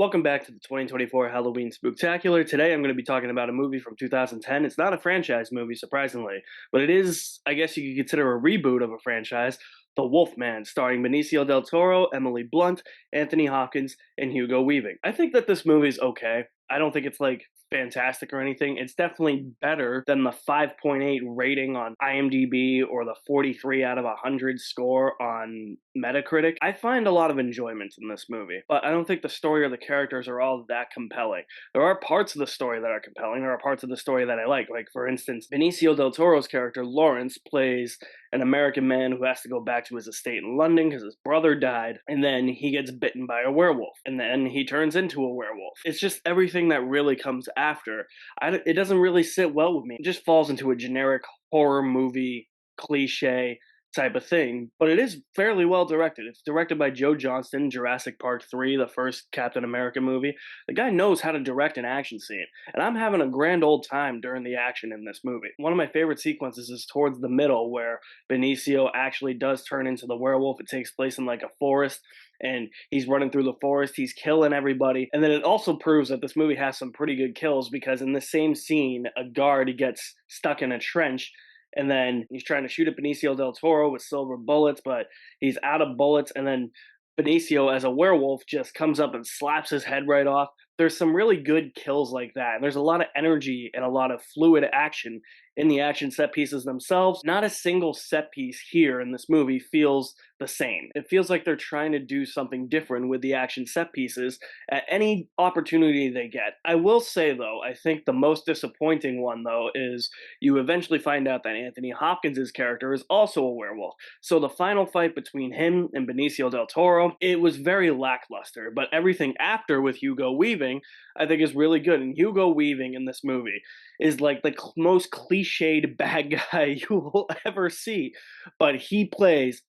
Welcome back to the 2024 Halloween Spooktacular. Today I'm going to be talking about a movie from 2010. It's not a franchise movie, surprisingly, but it is, I guess you could consider a reboot of a franchise, The Wolfman, starring Benicio del Toro, Emily Blunt, Anthony Hopkins, and Hugo Weaving. I think that this movie's okay. I don't think it's like fantastic or anything. It's definitely better than the 5.8 rating on IMDb or the 43 out of 100 score on Metacritic. I find a lot of enjoyment in this movie, but I don't think the story or the characters are all that compelling. There are parts of the story that are compelling. There are parts of the story that I like. Like, for instance, Benicio del Toro's character, Lawrence, plays an American man who has to go back to his estate in London because his brother died, and then he gets bitten by a werewolf, and then he turns into a werewolf. It's just everything that really comes after. It doesn't really sit well with me. It just falls into a generic horror movie cliche type of thing, but it is fairly well directed. It's directed by Joe Johnston, Jurassic Park 3, the first Captain America movie. The guy knows how to direct an action scene, and I'm having a grand old time during the action in this movie. One of my favorite sequences is towards the middle where Benicio actually does turn into the werewolf. It takes place in like a forest, and he's running through the forest, he's killing everybody. And then it also proves that this movie has some pretty good kills because in the same scene, a guard gets stuck in a trench, and then he's trying to shoot at Benicio del Toro with silver bullets, but he's out of bullets, and then Benicio, as a werewolf, just comes up and slaps his head right off. There's some really good kills like that, and there's a lot of energy and a lot of fluid action in the action set pieces themselves. Not a single set piece here in this movie feels the same. It feels like they're trying to do something different with the action set pieces at any opportunity they get. I will say, though, I think the most disappointing one, though, is you eventually find out that Anthony Hopkins' character is also a werewolf. So the final fight between him and Benicio del Toro, it was very lackluster, but everything after with Hugo Weaving, I think is really good. And Hugo Weaving in this movie is like the most cliched bad guy you will ever see, but he plays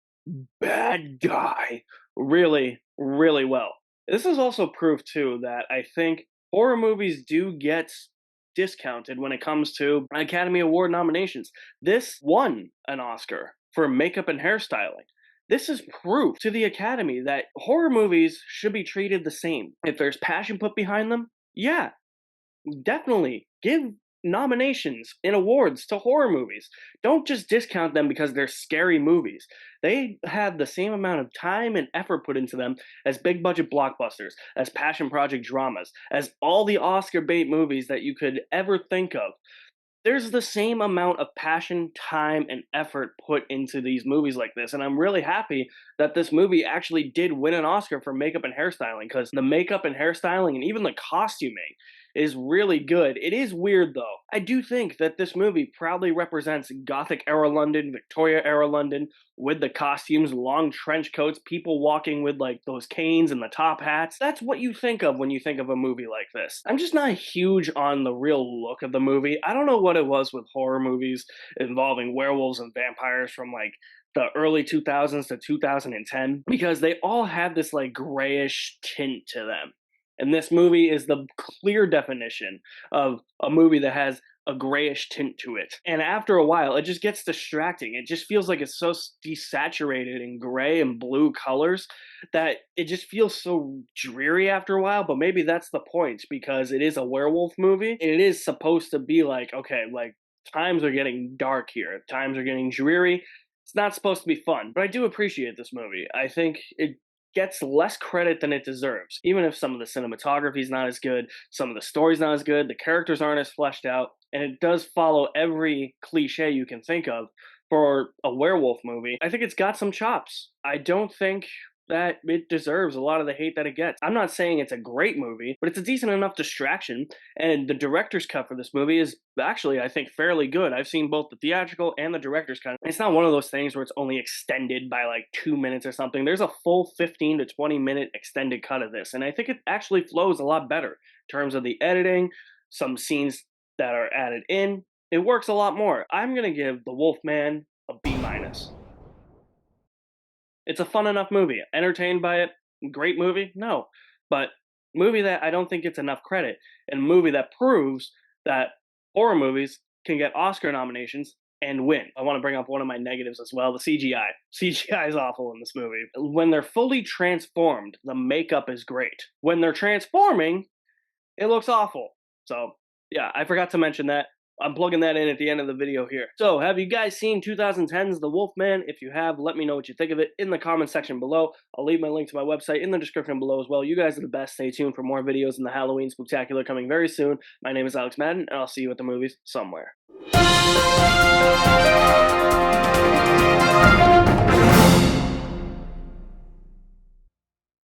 bad guy really, really well. This is also proof, too, that I think horror movies do get discounted when it comes to Academy Award nominations. This won an Oscar for makeup and hairstyling. This is proof to the Academy that horror movies should be treated the same. If there's passion put behind them, yeah, definitely give nominations and awards to horror movies. Don't just discount them because they're scary movies. They have the same amount of time and effort put into them as big budget blockbusters, as passion project dramas, as all the Oscar bait movies that you could ever think of. There's the same amount of passion, time, and effort put into these movies like this, and I'm really happy that this movie actually did win an Oscar for makeup and hairstyling, because the makeup and hairstyling and even the costuming is really good. It is weird, though. I do think that this movie proudly represents Gothic era London, Victoria era London, with the costumes, long trench coats, people walking with like those canes and the top hats. That's what you think of when you think of a movie like this. I'm just not huge on the real look of the movie. I don't know what it was with horror movies involving werewolves and vampires from like the early 2000s to 2010, because they all had this like grayish tint to them. And this movie is the clear definition of a movie that has a grayish tint to it. And after a while, it just gets distracting. It just feels like it's so desaturated in gray and blue colors that it just feels so dreary after a while. But maybe that's the point, because it is a werewolf movie. And it is supposed to be like, okay, like times are getting dark here. Times are getting dreary. It's not supposed to be fun. But I do appreciate this movie. I think it gets less credit than it deserves. Even if some of the cinematography is not as good, some of the story's not as good, the characters aren't as fleshed out, and it does follow every cliche you can think of for a werewolf movie. I think it's got some chops. I don't think that it deserves a lot of the hate that it gets. I'm not saying it's a great movie, but it's a decent enough distraction, and the director's cut for this movie is actually, I think, fairly good. I've seen both the theatrical and the director's cut. It's not one of those things where it's only extended by like 2 minutes or something. There's a full 15 to 20 minute extended cut of this, and I think it actually flows a lot better in terms of the editing, some scenes that are added in. It works a lot more. I'm gonna give The Wolfman a B minus. It's a fun enough movie. Entertained by it, great movie? No. But movie that I don't think gets enough credit, and a movie that proves that horror movies can get Oscar nominations and win. I want to bring up one of my negatives as well, the CGI. CGI is awful in this movie. When they're fully transformed, the makeup is great. When they're transforming, it looks awful. So, yeah, I forgot to mention that. I'm plugging that in at the end of the video here. So, have you guys seen 2010's The Wolfman? If you have, let me know what you think of it in the comment section below. I'll leave my link to my website in the description below as well. You guys are the best. Stay tuned for more videos in the Halloween Spooktacular coming very soon. My name is Alex Madden, and I'll see you at the movies somewhere.